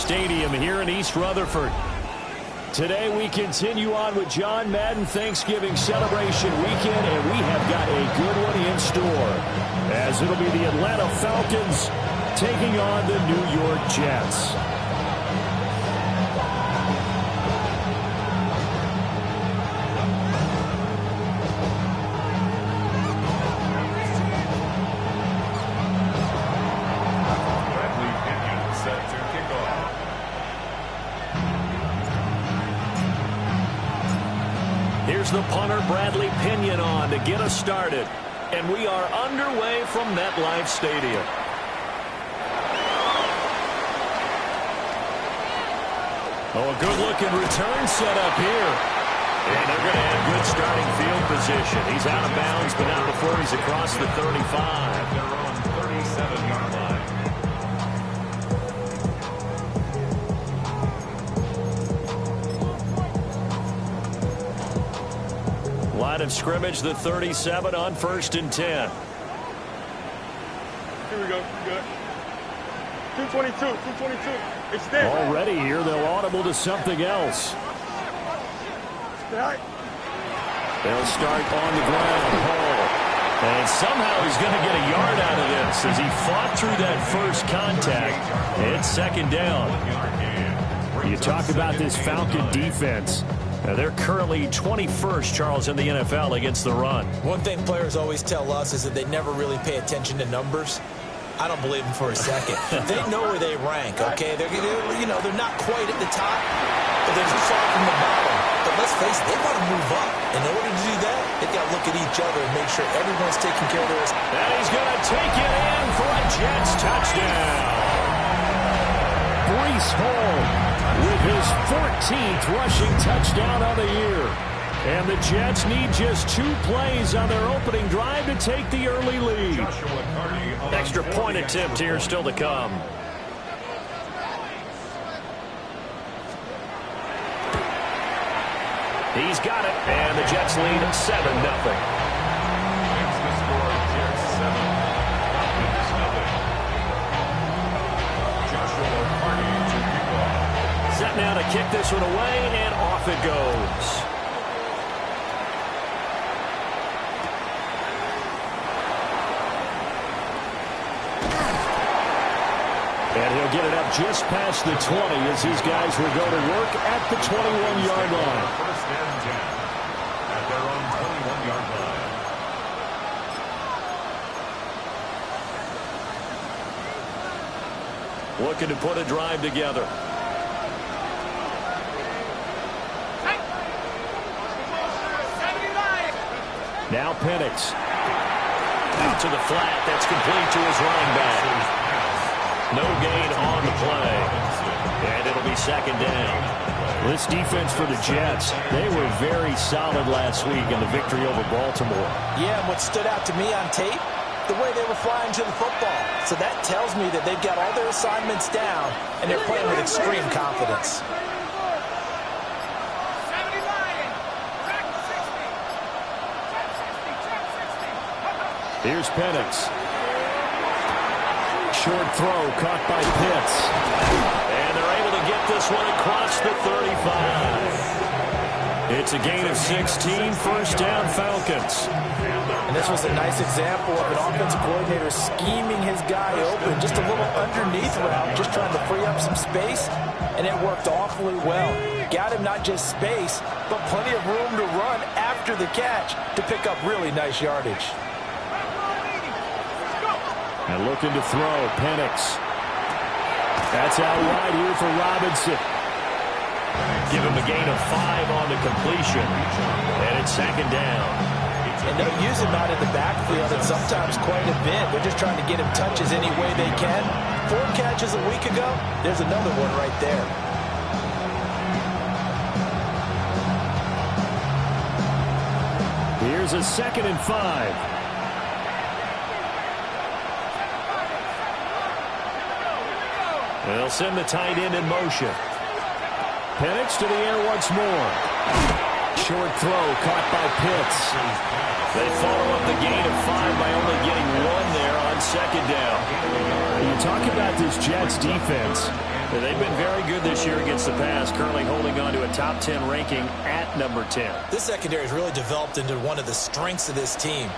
Stadium here in East Rutherford. Today we continue on with John Madden Thanksgiving celebration weekend, and we have got a good one in store, as it'll be the Atlanta Falcons taking on the New York Jets. Here's the punter, Bradley Pinion, on to get us started. And we are underway from MetLife Stadium. Oh, a good-looking return set up here. And they're going to have good starting field position. He's out of bounds, but not before he's across the 35. They're on 37-yard line. Line of scrimmage, the 37 on 1st and 10. Here we go. Good. 222. 222. Extend. Already here, they'll audible to something else. Right. They'll start on the ground. Hall. And somehow he's going to get a yard out of this as he fought through that first contact. It's 2nd down. You talk about this Falcon defense. They're currently 21st, Charles, in the NFL against the run. One thing players always tell us is that they never really pay attention to numbers. I don't believe them for a second. They know where they rank, okay? They're not quite at the top, but they're far from the bottom. But let's face it, they want to move up. In order to do that, they've got to look at each other and make sure everyone's taking care of theirs. And he's going to take it in for a Jets touchdown. Breece Hall with his 14th rushing touchdown of the year. And the Jets need just 2 plays on their opening drive to take the early lead. Extra point attempt here still to come. He's got it, and the Jets lead 7-0. Set now to kick this one away, and off it goes. And he'll get it up just past the 20 as these guys will go to work at the 21-yard line. 1st and 10 at their own 21-yard line. Looking to put a drive together. Now Penix. Out to the flat. That's complete to his running back. No gain on the play. And it'll be 2nd down. This defense for the Jets, they were very solid last week in the victory over Baltimore. Yeah, and what stood out to me on tape, the way they were flying to the football. So that tells me that they've got all their assignments down, and they're playing with extreme confidence. Here's Penix. Short throw caught by Pitts. And they're able to get this one across the 35. It's a gain of 16, 1st down Falcons. And this was a nice example of an offensive coordinator scheming his guy open. Just a little underneath route, just trying to free up some space. And it worked awfully well. Got him not just space, but plenty of room to run after the catch to pick up really nice yardage. And looking to throw, Penix. That's out wide here for Robinson. Give him a gain of 5 on the completion. And it's 2nd down. And they'll use him out in the backfield, and sometimes quite a bit. They're just trying to get him touches any way they can. 4 catches a week ago, there's another one right there. Here's a 2nd and 5. They'll send the tight end in motion. Penix to the air once more. Short throw caught by Pitts. They follow up the gain of 5 by only getting 1 there on 2nd down. You talk about this Jets defense. They've been very good this year against the pass, currently holding on to a top 10 ranking at number 10. This secondary has really developed into one of the strengths of this team.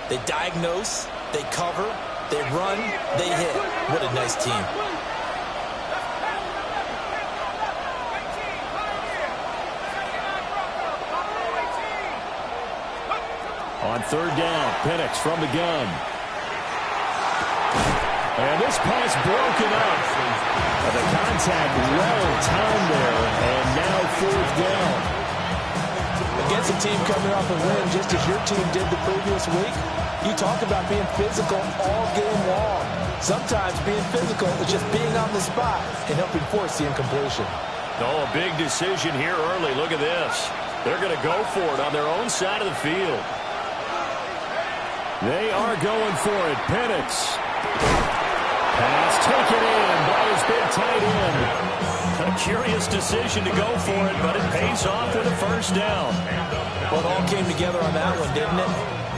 They diagnose, they cover, they run, they hit. What a nice team. On third down, Penix from the gun. And this pass broken up. The contact well-timed there, and now fourth down. Against a team coming off a win, just as your team did the previous week, you talk about being physical all game long. Sometimes being physical is just being on the spot and helping force the incompletion. Oh, a big decision here early. Look at this. They're going to go for it on their own side of the field. They are going for it. Penix. Pass taken in by his big tight end. A curious decision to go for it, but it pays off with a first down. Well, it all came together on that one, didn't it?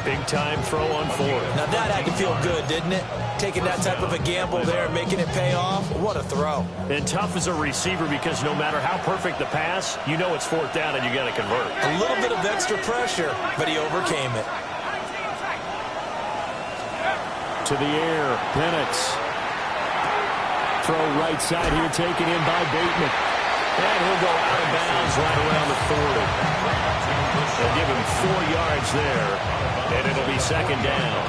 Big-time throw on fourth. Now that had to feel good, didn't it? Taking that type of a gamble there and making it pay off. What a throw. And tough as a receiver because no matter how perfect the pass, you know it's fourth down and you got to convert. A little bit of extra pressure, but he overcame it. To the air, Penix. Throw right side here, taken in by Bateman. And he'll go out of bounds right around the 40. They'll give him 4 yards there, and it'll be second down.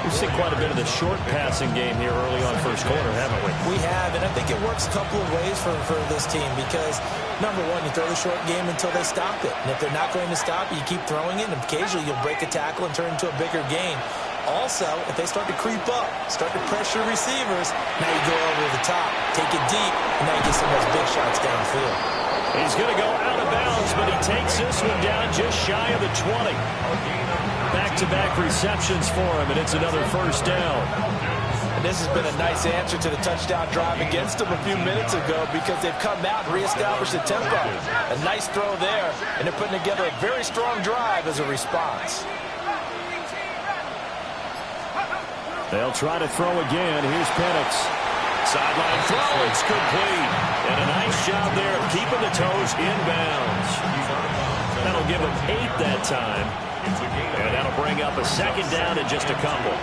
We've seen quite a bit of the short passing game here early on first quarter, haven't we? We have, and I think it works a couple of ways for this team because, number one, you throw the short game until they stop it. And if they're not going to stop it, you keep throwing it, and occasionally you'll break a tackle and turn it into a bigger gain. Also, if they start to creep up, start to pressure receivers, now you go over the top, take it deep, and now you get some of those big shots downfield. He's going to go out of bounds, but he takes this one down just shy of the 20. Back-to-back receptions for him, and it's another first down. And this has been a nice answer to the touchdown drive against them a few minutes ago because they've come out and reestablished the tempo. A nice throw there, and they're putting together a very strong drive as a response. They'll try to throw again. Here's Penix. Sideline throw. It's complete. And a nice job there of keeping the toes inbounds. That'll give them 8 that time. And that'll bring up a second down in just a couple.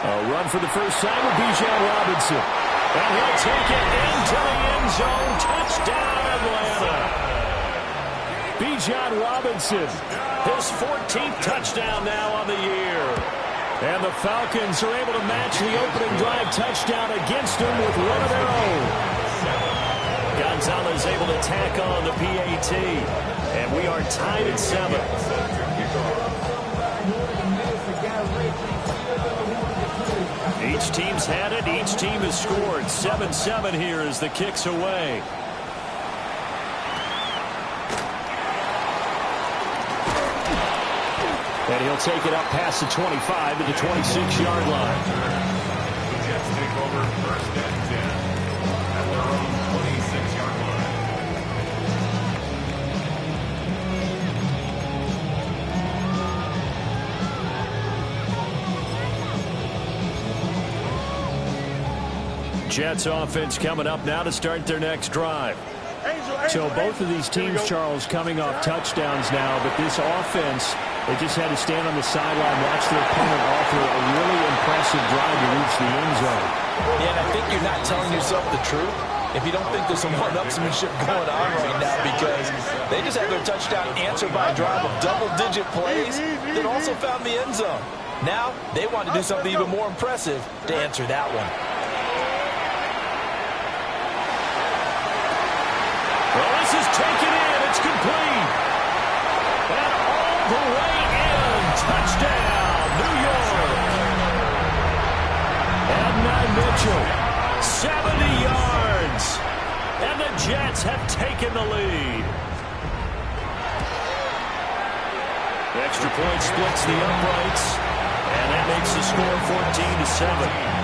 A run for the first time with Bijan Robinson. And he'll take it into the end zone. Touchdown, Atlanta. Bijan Robinson, his 14th touchdown now on the year. And the Falcons are able to match the opening drive touchdown against them with one of their own. Gonzalez able to tack on the PAT. And we are tied at 7. Each team's had it. Each team has scored. 7-7 here as the kick's away. And he'll take it up past the 25 to the 26-yard line. The Jets take over first and 10 at their own 26-yard line. Jets offense coming up now to start their next drive. So both of these teams, Charles, coming off touchdowns now, but this offense, they just had to stand on the sideline, watch their opponent offer a really impressive drive to reach the end zone. Yeah, and I think you're not telling yourself the truth if you don't think there's some one-upsmanship going on right now because they just had their touchdown answered by a drive of double-digit plays that also found the end zone. Now, they want to do something even more impressive to answer that one. Well, this is taken in. It's complete. And all the way in. Touchdown, New York. Adnan Mitchell, 70 yards. And the Jets have taken the lead. The extra point splits the uprights. And that makes the score 14-7.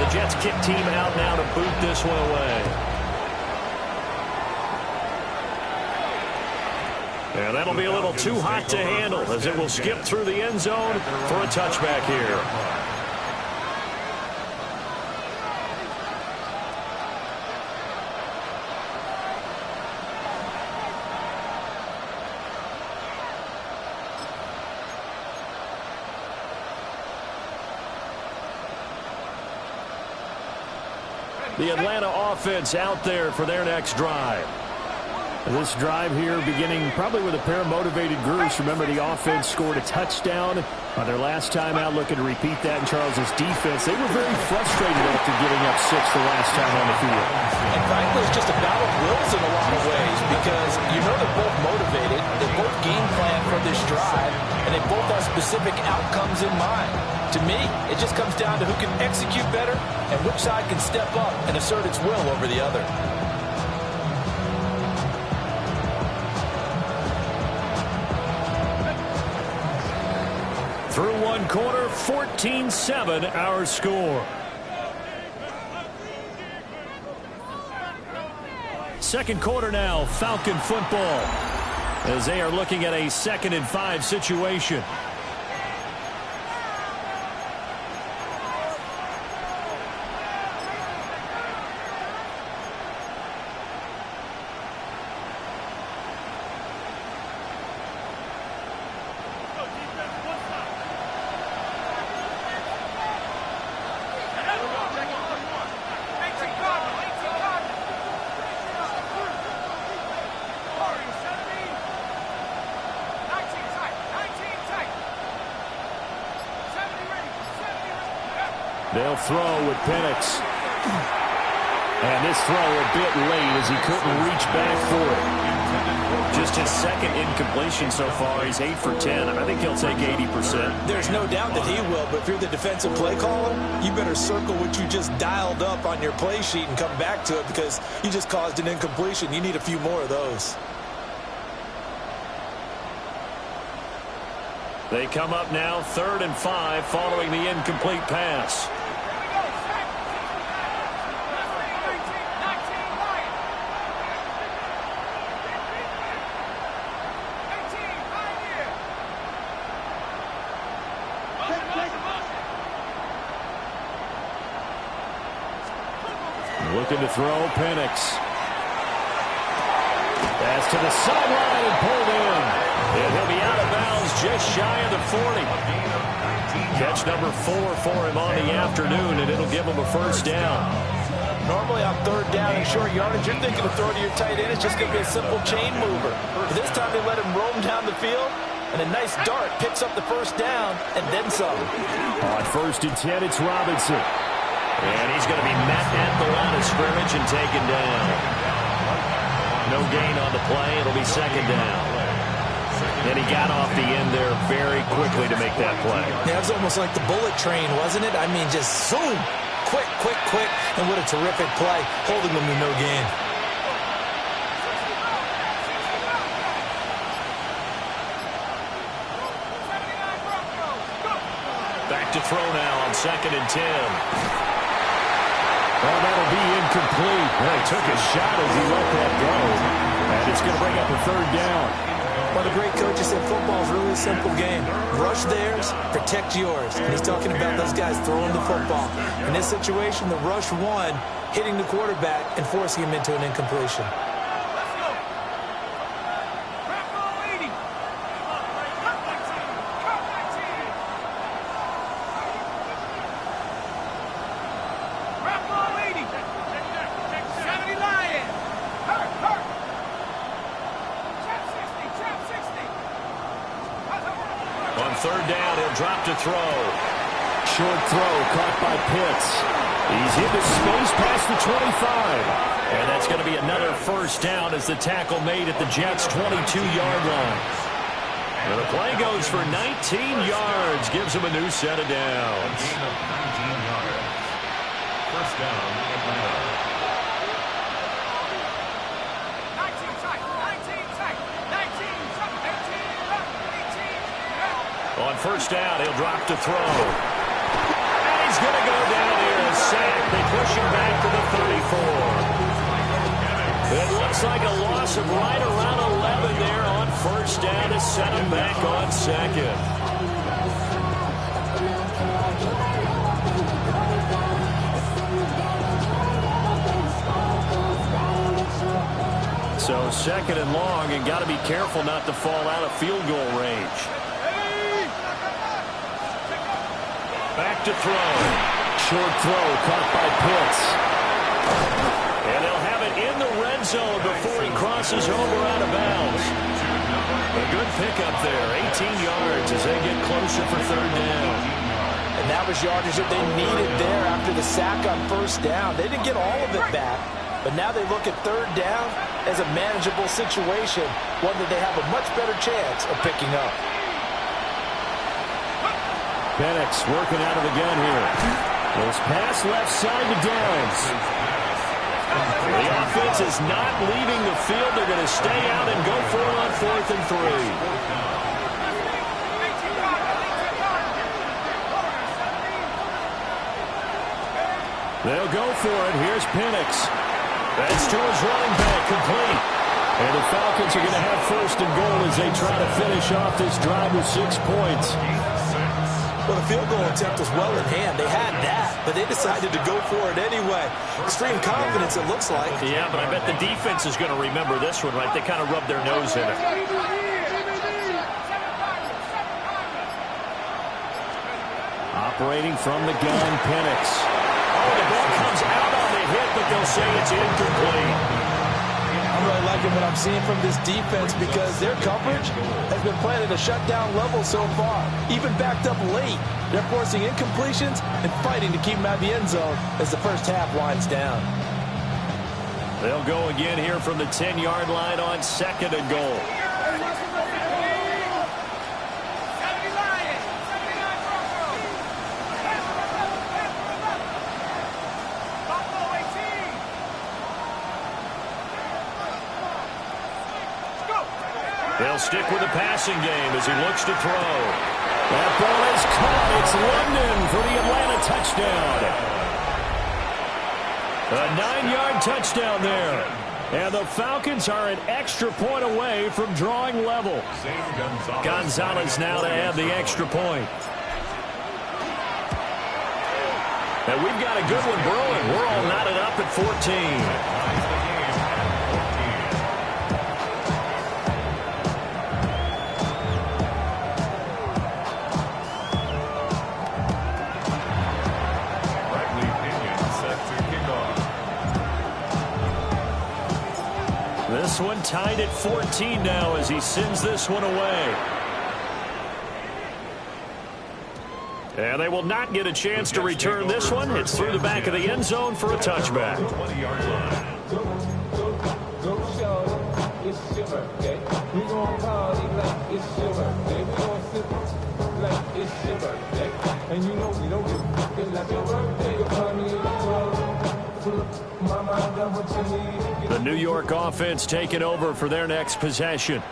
The Jets kick team out now to boot this one away. And that'll be a little too hot to handle as it will skip through the end zone for a touchback here. The Atlanta offense out there for their next drive. This drive here beginning probably with a pair of motivated groups. Remember, the offense scored a touchdown on their last time out, looking to repeat that in Charles's defense. They were very frustrated after giving up 6 the last time on the field. And frankly, it's just a battle of wills in a lot of ways because you know they're both motivated. They both game plan for this drive, and they both have specific outcomes in mind. To me, it just comes down to who can execute better and which side can step up and assert its will over the other. Through one quarter, 14-7 our score. Second quarter now, Falcon football, as they are looking at a 2nd and 5 situation. They'll throw with Penix. And this throw a bit late as he couldn't reach back for it. Just his 2nd incompletion so far. He's 8 for 10. I think he'll take 80%. There's no doubt that he will, but if you're the defensive play caller, you better circle what you just dialed up on your play sheet and come back to it because you just caused an incompletion. You need a few more of those. They come up now 3rd and 5 following the incomplete pass. Looking to throw, Penix. Pass to the sideline and pulled in. And he'll be out of bounds just shy of the 40. Catch number 4 for him on the afternoon, and it'll give him a first down. Normally on 3rd down and short yardage, you're thinking of throw to your tight end. It's just going to be a simple chain mover. But this time they let him roam down the field, and a nice dart picks up the first down and then some. On 1st and 10, it's Robinson. And he's going to be met at the line of scrimmage and taken down. No gain on the play. It'll be 2nd down. And he got off the end there very quickly to make that play. Yeah, it was almost like the bullet train, wasn't it? I mean, just zoom. Quick, quick, quick. And what a terrific play, holding them to no gain. Back to throw now on 2nd and 10. Well, that'll be incomplete. Well, he took a shot as he let that go. And it's going to bring up a 3rd down. One of the great coaches said football is really a simple game. Rush theirs, protect yours. And he's talking about those guys throwing the football. In this situation, the rush won, hitting the quarterback and forcing him into an incompletion. On 3rd down, he'll drop to throw. Short throw caught by Pitts. He's into space past the 25. And that's going to be another first down as the tackle made at the Jets' 22-yard line. And the play goes for 19 yards, gives him a new set of downs. 19 yards. First down, Atlanta. On 1st down, he'll drop to throw. And he's going to go down here and sack. They push him back to the 34. It looks like a loss of right around 11 there on first down to set him back on second. So second and long, and got to be careful not to fall out of field goal range. Back to throw. Short throw caught by Pitts. And they'll have it in the red zone before he crosses over out of bounds. A good pickup there, 18 yards as they get closer for third down. And that was yardage that they needed there after the sack on first down. They didn't get all of it back, but now they look at third down as a manageable situation, one that they have a much better chance of picking up. Penix working out of the gun here. This pass left side to Downs. The offense is not leaving the field. They're going to stay out and go for it on 4th and 3. They'll go for it. Here's Penix. That's to his running back, complete. And the Falcons are going to have 1st and goal as they try to finish off this drive with 6 points. Well, the field goal attempt was well in hand. They had that, but they decided to go for it anyway. Extreme confidence, it looks like. Yeah, but I bet the defense is going to remember this one, right? They kind of rubbed their nose in it. Operating from the gun, Penix. Oh, the ball comes out on the hit, but they'll say it's incomplete. I'm really liking what I'm seeing from this defense because their coverage has been playing at a shutdown level so far. Even backed up late, they're forcing incompletions and fighting to keep them out of the end zone as the first half winds down. They'll go again here from the 10-yard line on 2nd and goal. They'll stick with the passing game as he looks to throw. That ball is caught. It's London for the Atlanta touchdown. A 9-yard touchdown there. And the Falcons are an extra point away from drawing level. Gonzalez now to add the extra point. And we've got a good one brewing. We're all knotted up at 14. This one tied at 14 now as he sends this one away. And they will not get a chance to return this one. It's through the back of the end zone for a touchback. The New York offense taking over for their next possession.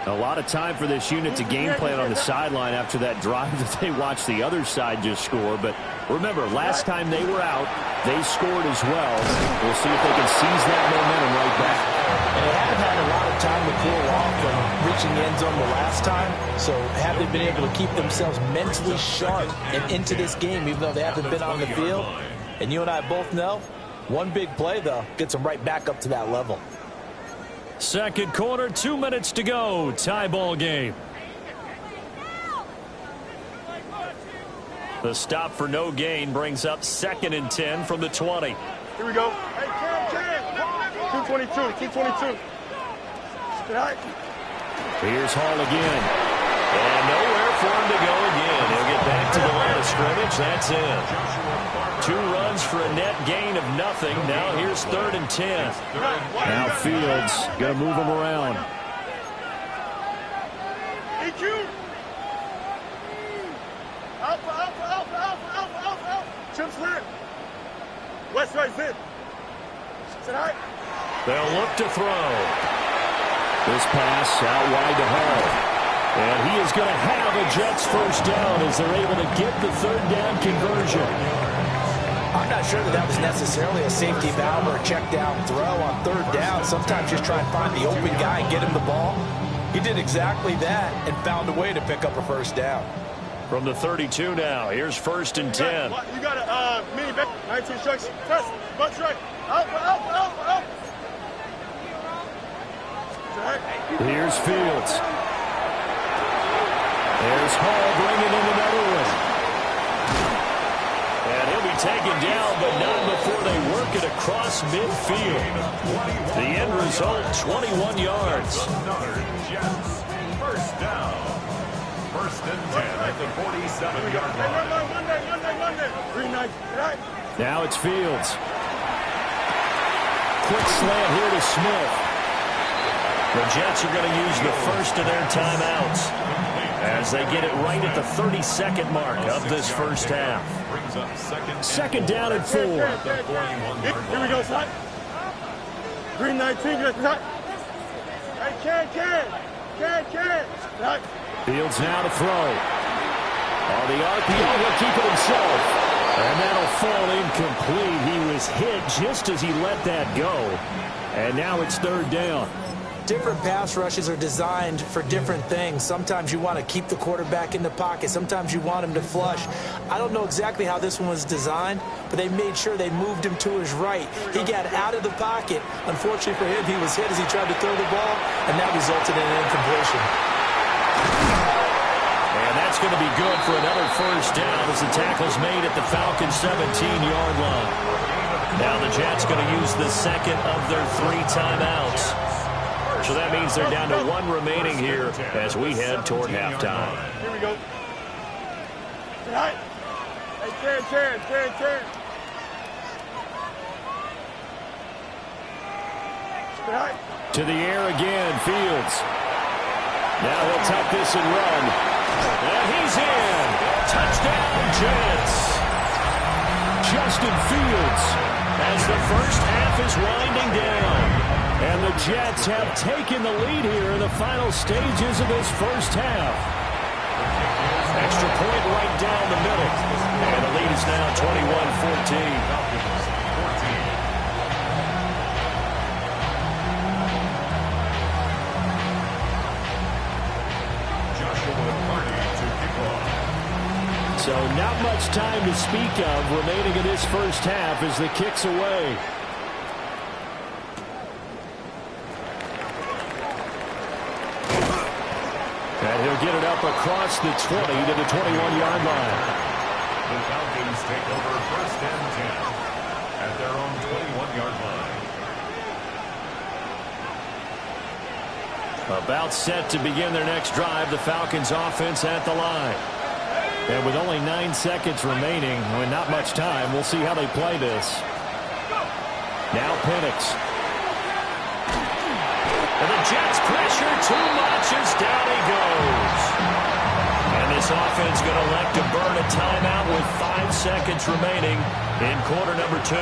A lot of time for this unit to game plan on the sideline after that drive that they watched the other side just score. But remember, last time they were out, they scored as well. We'll see if they can seize that momentum right back. And they have had a lot of time to cool off from reaching the end zone the last time. So have they been able to keep themselves mentally sharp and into this game, even though they haven't been on the field? And you and I both know, one big play, though, gets them right back up to that level. Second quarter, 2 minutes to go. Tie ball game. The stop for no gain brings up 2nd and 10 from the 20. Here we go. Hey, Cam. 222, 222. Here's Hall again. And nowhere for him to go again. He'll get back to the line of scrimmage. That's it. 2 runs for a net gain of nothing. Now here's 3rd and 10. Now Fields going to move him around. EQ. Alpha. Chips lit. West right zip. Sit high. They'll look to throw. This pass out wide to Hall. And he is going to have a Jets first down as they're able to get the 3rd down conversion. I'm not sure that was necessarily a safety valve or a check down throw on 3rd down. Sometimes just try and find the open guy and get him the ball. He did exactly that and found a way to pick up a first down. From the 32 now, here's 1st and 10. You got a mini back. 19 instruction. Press. Butt right. Out. Here's Fields. There's Hall bringing in another one. And he'll be taken down, but not before they work it across midfield. The end result, 21 yards. Another Jets. First down. 1st and 10 at the 47-yard line. Monday. Green night. Right. Now it's Fields. Quick slant here to Smith. The Jets are going to use the first of their timeouts as they get it right at the 32nd mark of this first half. Brings up 2nd down and 4. Here we go, son. Green 19. Get hot. Hey, can. Right. Fields now to throw. On the RPO, he'll keep it himself. And that'll fall incomplete. He was hit just as he let that go. And now it's 3rd down. Different pass rushes are designed for different things. Sometimes you want to keep the quarterback in the pocket. Sometimes you want him to flush. I don't know exactly how this one was designed, but they made sure they moved him to his right. He got out of the pocket. Unfortunately for him, he was hit as he tried to throw the ball, and that resulted in an incompletion. And that's going to be good for another first down as the tackle's made at the Falcons' 17-yard line. Now the Jets going to use the second of their 3 timeouts. So that means they're down to 1 remaining here as we head toward halftime. Here we go. Right. Hey, can. Right. To the air again, Fields. Now he'll tuck this and run. And he's in. Touchdown, Jets. Justin Fields as the first half is winding down. And the Jets have taken the lead here in the final stages of this first half. Extra point right down the middle. And the lead is now 21-14. So not much time to speak of remaining in this first half as the kick's away. And he'll get it up across the 20 to the 21-yard line. The Falcons take over 1st and 10 at their own 21-yard line. About set to begin their next drive, the Falcons offense at the line. And with only 9 seconds remaining, and not much time, we'll see how they play this. Now Penix. And the Jets pressure too much as down he goes. And this offense going to elect to burn a timeout with 5 seconds remaining in quarter number 2.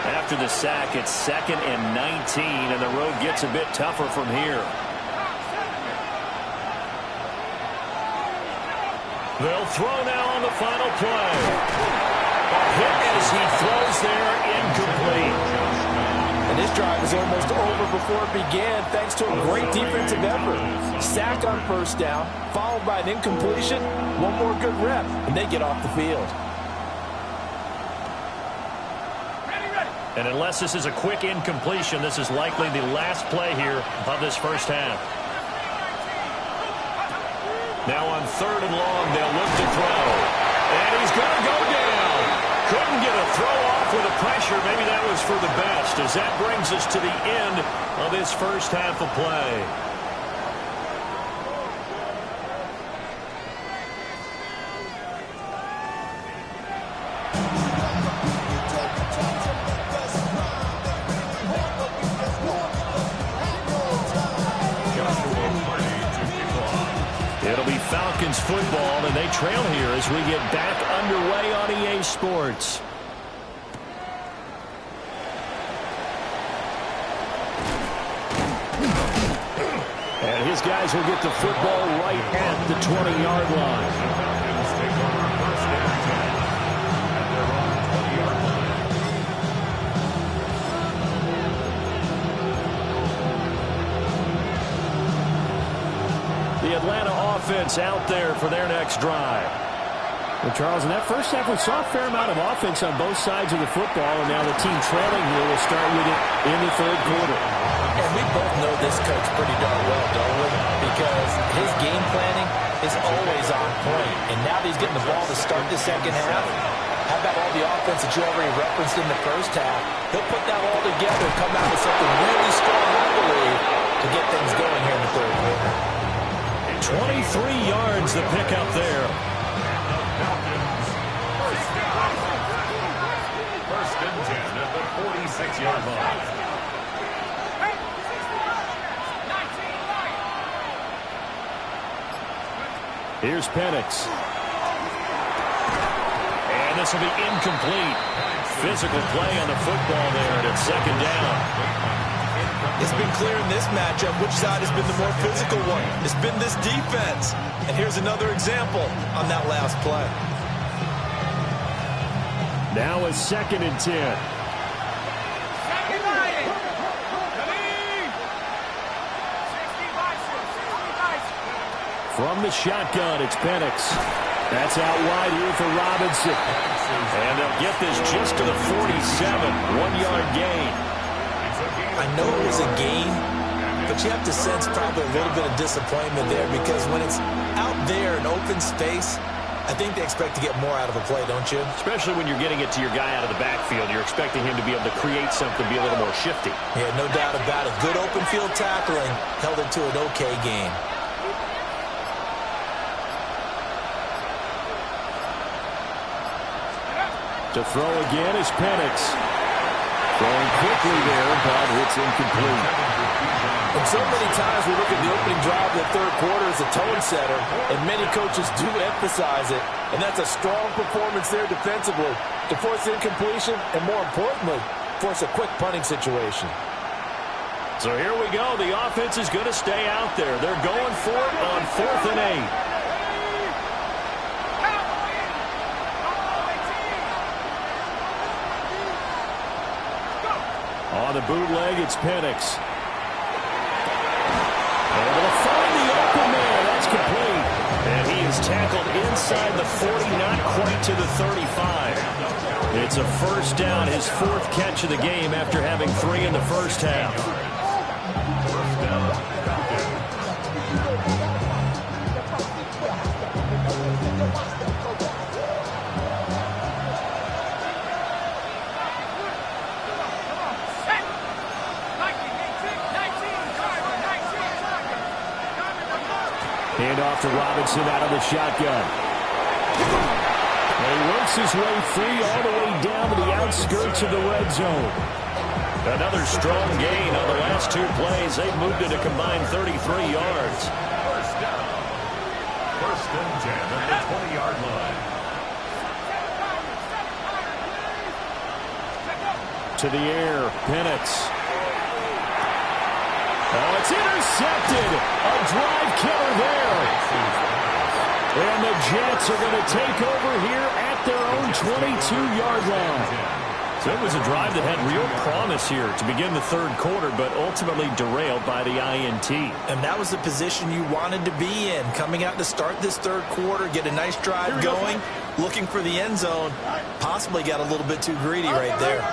After the sack, it's 2nd and 19, and the road gets a bit tougher from here. They'll throw now on the final play. A hit as he throws there, incomplete. And this drive is almost over before it began thanks to a great defensive effort. Sack on first down, followed by an incompletion. One more good rep, and they get off the field. And unless this is a quick incompletion, this is likely the last play here of this first half. Now on 3rd and long, they'll look to throw. And he's going to go down. Couldn't get a throw off with the pressure. Maybe that was for the best, as that brings us to the end of this first half of play. It'll be Falcons football, and they trail here as we get back underway on EA Sports. And his guys will get the football right at the 20-yard line. Atlanta offense out there for their next drive. Well, Charles, in that first half, we saw a fair amount of offense on both sides of the football, and now the team trailing here will start with it in the third quarter. And we both know this coach pretty darn well, don't we? Because his game planning is always on point. And now that he's getting the ball to start the second half, how about all the offense that you already referenced in the first half? He'll put that all together and come out with something really strong, I believe, to get things going here in the third quarter. 23 yards the pickup there. First and 10 at the 46-yard line. Here's Penix. And this will be incomplete. Physical play on the football there, and it's second down. It's been clear in this matchup which side has been the more physical one. It's been this defense. And here's another example on that last play. Now a second and 10. From the shotgun, it's Penix. That's out wide here for Robinson. And they'll get this just to the 47. 1-yard gain. I know it was a gain, but you have to sense probably a little bit of disappointment there because when it's out there in open space, I think they expect to get more out of a play, don't you? Especially when you're getting it to your guy out of the backfield. You're expecting him to be able to create something, be a little more shifty. Yeah, no doubt about it. Good open field tackling held it to an okay game. To throw again is Penix. Throwing quickly there, but it's incomplete. And so many times we look at the opening drive of the third quarter as a tone setter, and many coaches do emphasize it. And that's a strong performance there defensively to force incompletion and, more importantly, force a quick punting situation. So here we go. The offense is going to stay out there. They're going for it on 4th and 8. On the bootleg, it's Penix. Able to find the open man. That's complete. And he is tackled inside the 40, not quite to the 35. It's a first down, his 4th catch of the game after having 3 in the first half. Handoff to Robinson out of the shotgun. And he works his way free all the way down to the outskirts of the red zone. Another strong gain on the last 2 plays. They've moved it a combined 33 yards. First down. First and 10 at the 20-yard line. To the air, Penix. Oh, it's intercepted. A drive killer there. And the Jets are going to take over here at their own 22-yard line. So it was a drive that had real promise here to begin the third quarter, but ultimately derailed by the INT. And that was the position you wanted to be in. Coming out to start this third quarter, get a nice drive going, looking for the end zone. Possibly got a little bit too greedy right there.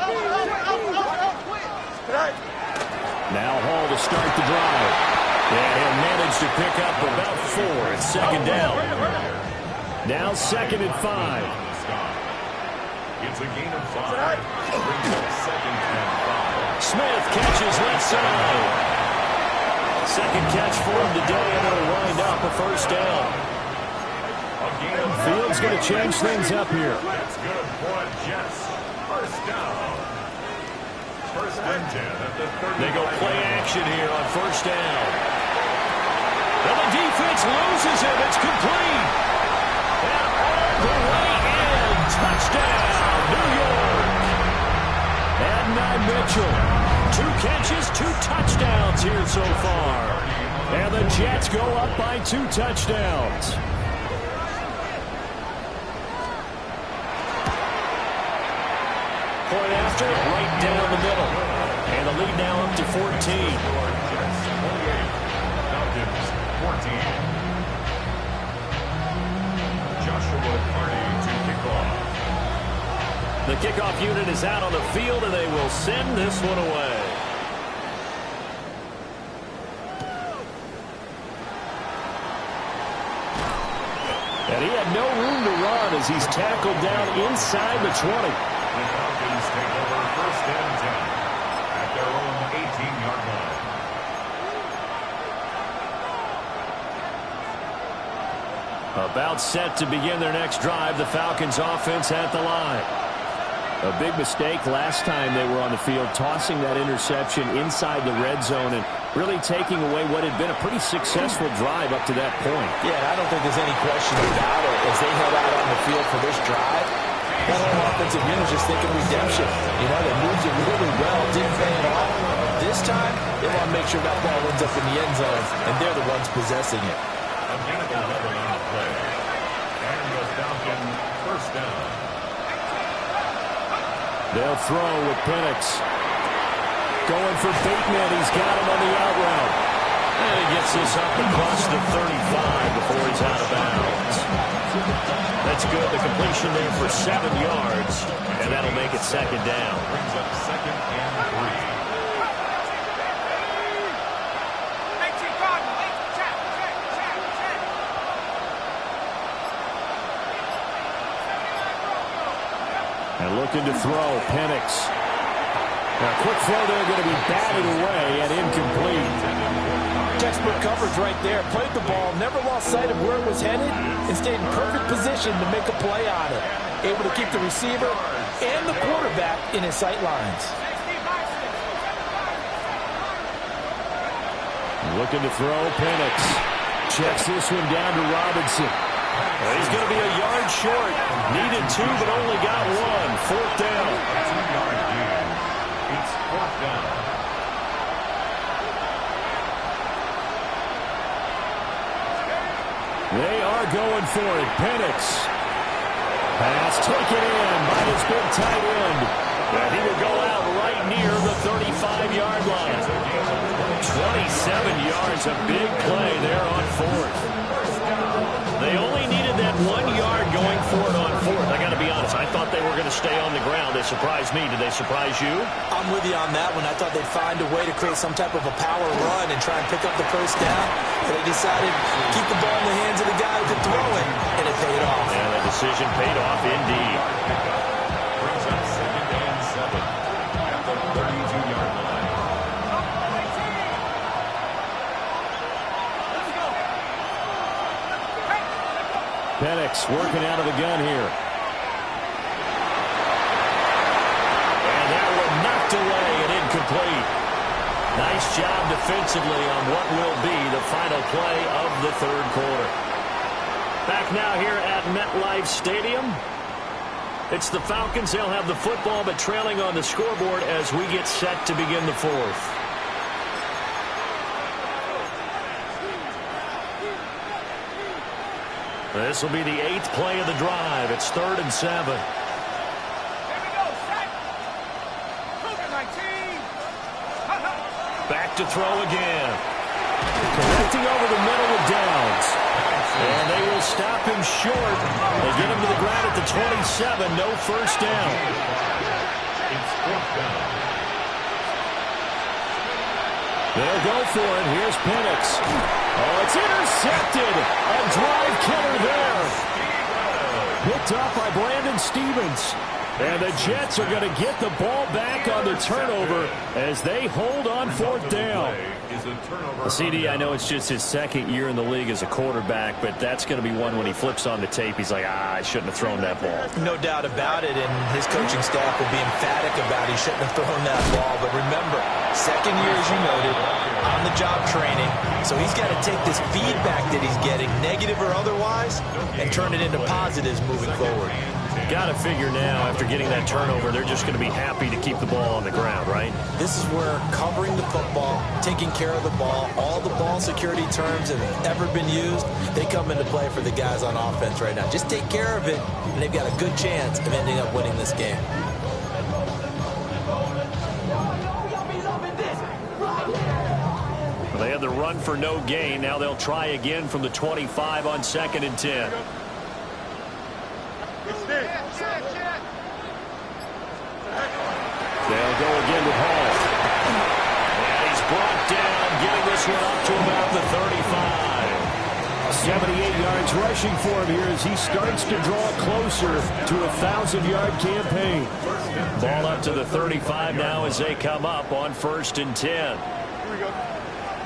Now Hall to start the drive. And he'll manage to pick up about 4. It's second down. Now second and 5. It's a gain of 5. Second and 5. Smith catches left side. Second catch for him today, and it'll wind up a first down. Field's going to change things up here. That's good for the Jets. First down. First and 10 at the 30. They go play action here on first down. And the defense loses him. It's complete. And all the way in. Touchdown, New York. Adonai Mitchell. 2 catches, 2 touchdowns here so far. And the Jets go up by 2 touchdowns. Point after, right down the middle. And the lead now up to 14. Falcons 14. The kickoff unit is out on the field, and they will send this one away. And he had no room to run as he's tackled down inside the 20. The Falcons take over 1st and 10 at their own 18-yard line. About set to begin their next drive, the Falcons offense at the line. A big mistake last time they were on the field, tossing that interception inside the red zone and really taking away what had been a pretty successful drive up to that point. Yeah, I don't think there's any question about it. As they head out on the field for this drive, that whole offensive unit is just thinking redemption. You know, they moved it really well, didn't pay it off. This time, they want to make sure that ball ends up in the end zone, and they're the ones possessing it. Again, the weapon on the play. And the Falcon 1st down. They'll throw with Penix. Going for Bateman. He's got him on the out route. And he gets this up across the 35 before he's out of bounds. That's good. The completion there for 7 yards. And that'll make it 2nd down. Brings up 2nd and 3. And looking to throw, Penix. Now, quick throw there, going to be batted away and incomplete. Textbook coverage right there. Played the ball, never lost sight of where it was headed, and stayed in perfect position to make a play on it. Able to keep the receiver and the quarterback in his sight lines. Looking to throw, Penix. Checks this one down to Robinson. He's going to be a yard short. Needed 2, but only got 1. 4th down. 2-yard gain. It's 4th down. They are going for it. Penix. Pass taken in by his big tight end. And he will go out right near the 35-yard line. 27 yards, a big play there on 4th. They only needed that 1 yard going for it on 4th. I got to be honest, I thought they were going to stay on the ground. They surprised me. Did they surprise you? I'm with you on that one. I thought they'd find a way to create some type of a power run and try and pick up the 1st down. But they decided to keep the ball in the hands of the guy who could throw it, and it paid off. And the decision paid off indeed. Brings up 2nd and 7 at the 32-yard line. Penix working out of the gun here. And that one knocked away and incomplete. Nice job defensively on what will be the final play of the 3rd quarter. Back now here at MetLife Stadium. It's the Falcons. They'll have the football, but trailing on the scoreboard as we get set to begin the 4th. This will be the 8th play of the drive. It's 3rd and 7. Back to throw again. Connecting over the middle with Downs. And they will stop him short. They get him to the ground at the 27. No 1st down. It's 4th down. They'll go for it. Here's Penix. Oh, it's intercepted. A drive killer there. Picked up by Brandon Stevens. And the Jets are going to get the ball back on the turnover as they hold on 4th down. CD, I know it's just his 2nd year in the league as a quarterback, but that's going to be one when he flips on the tape. He's like, I shouldn't have thrown that ball. No doubt about it, and his coaching staff will be emphatic about he shouldn't have thrown that ball. But remember, 2nd year, as you noted, on-the-job training. So he's got to take this feedback that he's getting, negative or otherwise, and turn it into positives moving forward. Got to figure now, after getting that turnover, they're just going to be happy to keep the ball on the ground, right? This is where covering the football, taking care of the ball, all the ball security terms that have ever been used, they come into play for the guys on offense right now. Just take care of it, and they've got a good chance of ending up winning this game. Well, they had the run for no gain. Now they'll try again from the 25 on 2nd and 10. Extend. They'll go again with Hall. And he's brought down, getting this one up to about the 35. 78 yards rushing for him here as he starts to draw closer to a 1,000-yard campaign. Ball up to the 35 now as they come up on 1st and 10. Here we go.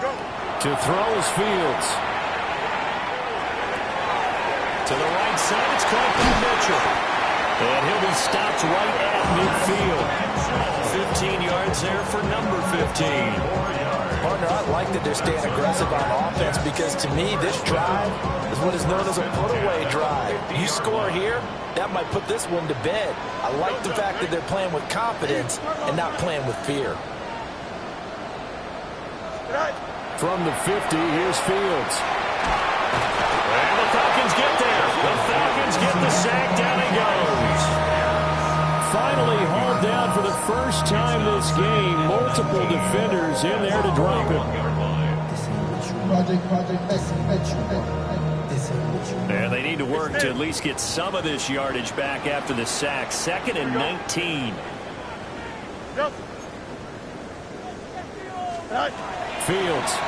Go. To throw is Fields. To the right side, it's caught by Mitchell. And he'll be stopped right at midfield. 15 yards there for number 15. Partner, I like that they're staying aggressive on offense because to me, this drive is what is known as a put-away drive. You score here, that might put this one to bed. I like the fact that they're playing with confidence and not playing with fear. From the 50, here's Fields. And the Falcons get there. The Falcons get the sack. Down he goes. Finally hauled down for the first time this game. Multiple defenders in there to drop him. And they need to work to at least get some of this yardage back after the sack. 2nd and 19. Fields.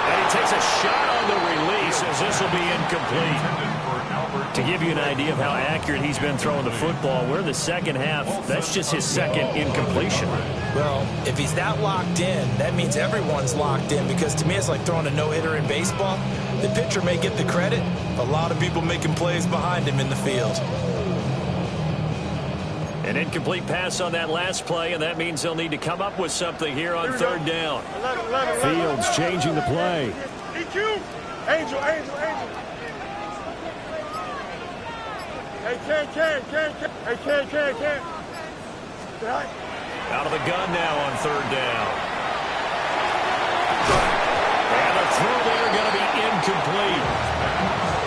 And he takes a shot on the release as this will be incomplete. To give you an idea of how accurate he's been throwing the football, we're in the second half. That's just his 2nd incompletion. Well, if he's that locked in, that means everyone's locked in because to me it's like throwing a no-hitter in baseball. The pitcher may get the credit. A lot of people making plays behind him in the field. An incomplete pass on that last play, and that means they'll need to come up with something here on 3rd down. Fields changing the play. EQ. Angel. Hey, can. Hey, can. Out of the gun now on 3rd down. And the throw there going to be incomplete.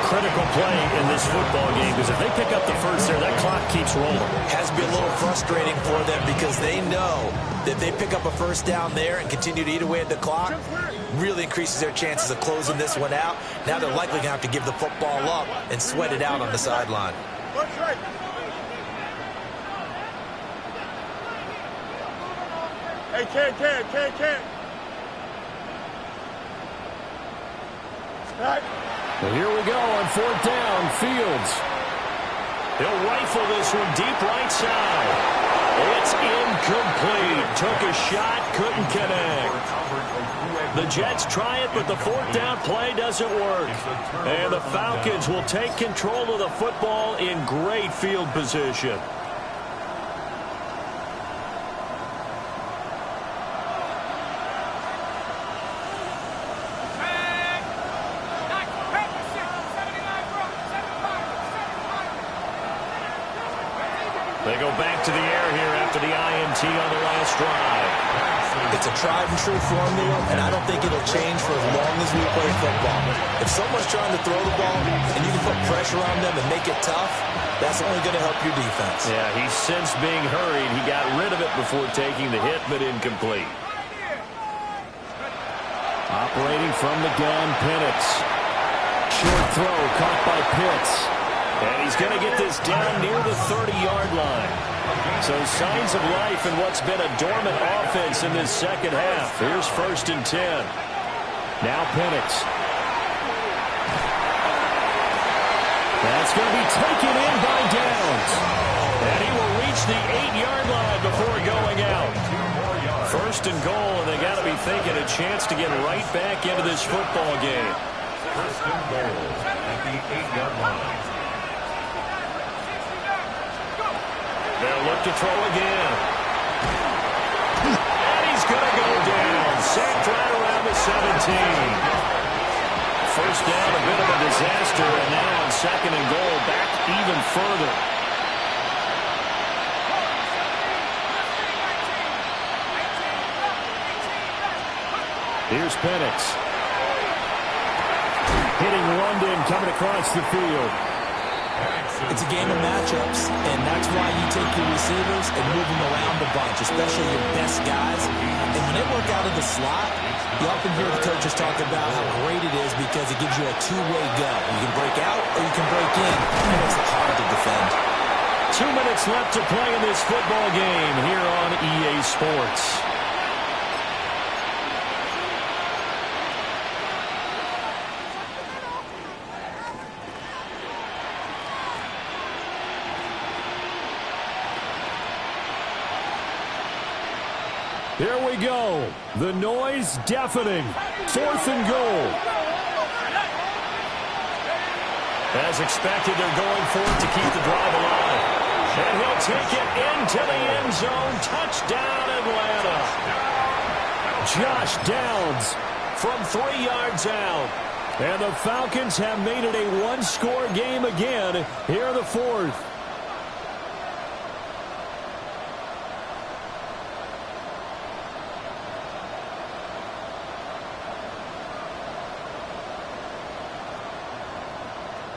Critical play in this football game because if they pick up the first there, that clock keeps rolling. Has to be a little frustrating for them because they know that they pick up a first down there and continue to eat away at the clock, really increases their chances of closing this one out. Now they're likely going to have to give the football up and sweat it out on the sideline. Right. Hey, can. Right. Well, here we go on 4th down. Fields. He'll rifle this one deep right side. It's incomplete. Took a shot, couldn't connect. The Jets try it, but the 4th down play doesn't work. And the Falcons will take control of the football in great field position. They go back to the air here after the INT on the last drive. It's a tried-and-true formula, and I don't think it'll change for as long as we play football. If someone's trying to throw the ball and you can put pressure on them and make it tough, that's only going to help your defense. Yeah, he's since being hurried. He got rid of it before taking the hit, but incomplete. Operating from the gun, Penix. Short throw caught by Pitts. And he's going to get this down near the 30-yard line. So signs of life in what's been a dormant offense in this second half. Here's 1st and 10. Now Penix. That's going to be taken in by Downs. And he will reach the 8-yard line before going out. 1st and goal, and they got to be thinking a chance to get right back into this football game. 1st and goal at the 8-yard line. They'll look to throw again. And he's going to go down. Sacked right around the 17. 1st down, a bit of a disaster. And now on 2nd and goal, back even further. Here's Penix. Hitting London, coming across the field. It's a game of matchups, and that's why you take your receivers and move them around a bunch, especially your best guys. And when they work out of the slot, you often hear the coaches talk about how great it is because it gives you a two-way go. You can break out or you can break in, and it makes it hard to defend. 2 minutes left to play in this football game here on EA Sports. Here we go. The noise deafening. 4th and goal. As expected, they're going for it to keep the drive alive. And he'll take it into the end zone. Touchdown, Atlanta. Josh Downs from 3 yards out. And the Falcons have made it a one-score game again here in the 4th.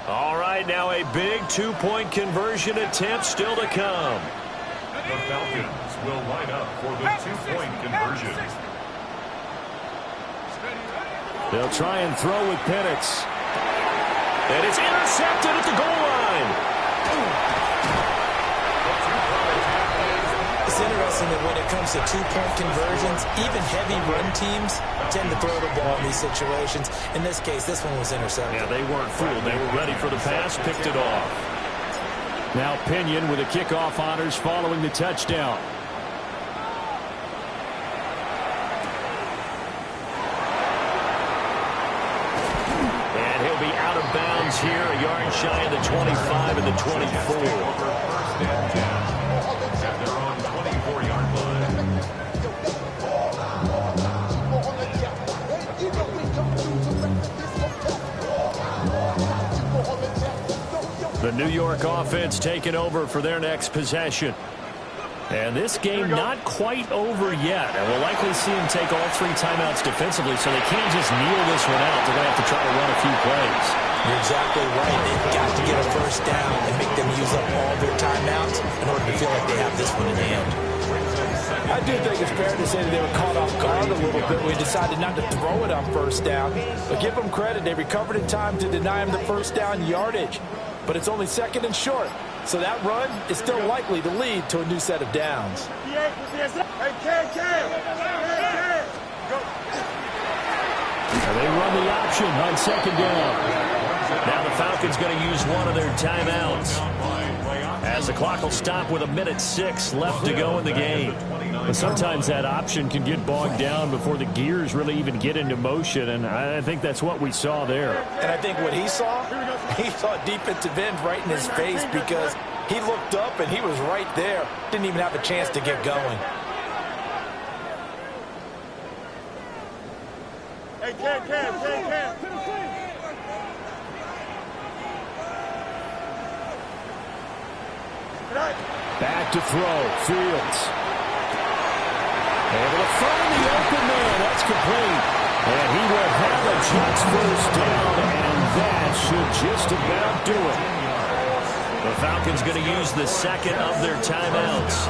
All right, now a big two-point conversion attempt still to come. The Falcons will line up for the two-point conversion. They'll try and throw with Penix. And it's intercepted at the goal line. It's interesting that when it comes to two-point conversions, even heavy run teams tend to throw the ball in these situations. In this case, this one was intercepted. Yeah, they weren't fooled. They were ready for the pass, picked it off. Now Pinion with the kickoff honors following the touchdown. And he'll be out of bounds here, a yard shy of the 25 and the 24. At their own 24-yard line. The New York offense taking over for their next possession. And this game not quite over yet. And we'll likely see them take all 3 timeouts defensively, so they can't just kneel this one out. They're going to have to try to run a few plays. You're exactly right. They've got to get a first down and make them use up all their timeouts in order to feel like they have this one in hand. I do think it's fair to say that they were caught off guard a little bit. We decided not to throw it on first down. But give them credit. They recovered in time to deny him the first down yardage. But it's only 2nd and short. So that run is still likely to lead to a new set of downs. And they run the option on 2nd down. Now the Falcons going to use one of their timeouts, as the clock will stop with 1:06 left to go in the game. But sometimes that option can get bogged down before the gears really even get into motion, and I think that's what we saw there. And I think what he saw defensive end right in his face, because he looked up and he was right there. Didn't even have a chance to get going. Hey, Cam. Back to throw, Fields. Able to find the open man. That's complete. And he will have a Jets first down, and that should just about do it. The Falcons going to use the 2nd of their timeouts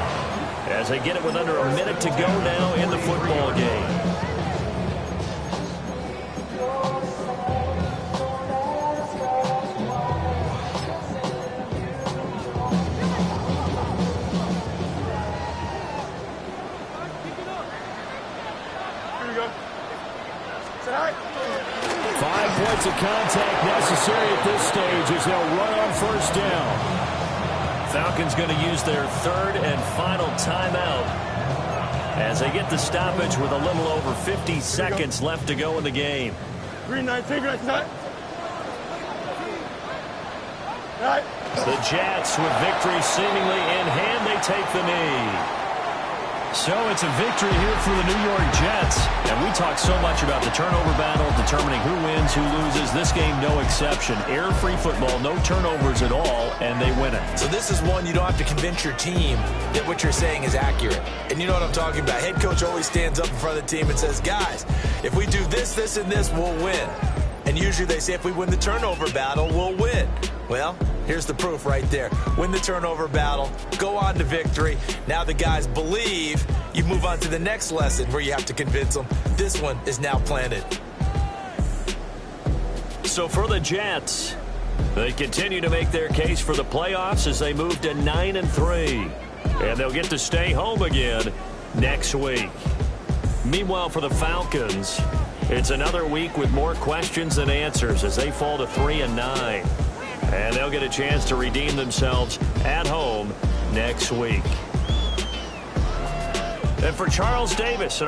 as they get it with under a minute to go now in the football game. Of contact necessary at this stage as they'll run on first down. Falcons going to use their 3rd and final timeout as they get the stoppage with a little over 50 seconds left to go in the game. Green 19, green 19. The Jets with victory seemingly in hand, they take the knee. So it's a victory here for the New York Jets. And we talk so much about the turnover battle, determining who wins, who loses. This game, no exception. Error-free football, no turnovers at all, and they win it. So this is one you don't have to convince your team that what you're saying is accurate. And you know what I'm talking about. Head coach always stands up in front of the team and says, guys, if we do this, this, and this, we'll win. And usually they say if we win the turnover battle, we'll win. Well, Here's the proof right there. Win the turnover battle, go on to victory. Now the guys believe. You move on to the next lesson where you have to convince them. This one is now planted. So for the Jets, they continue to make their case for the playoffs as they move to 9-3. And they'll get to stay home again next week. Meanwhile, for the Falcons, it's another week with more questions than answers as they fall to 3-9. And they'll get a chance to redeem themselves at home next week. And for Charles Davis,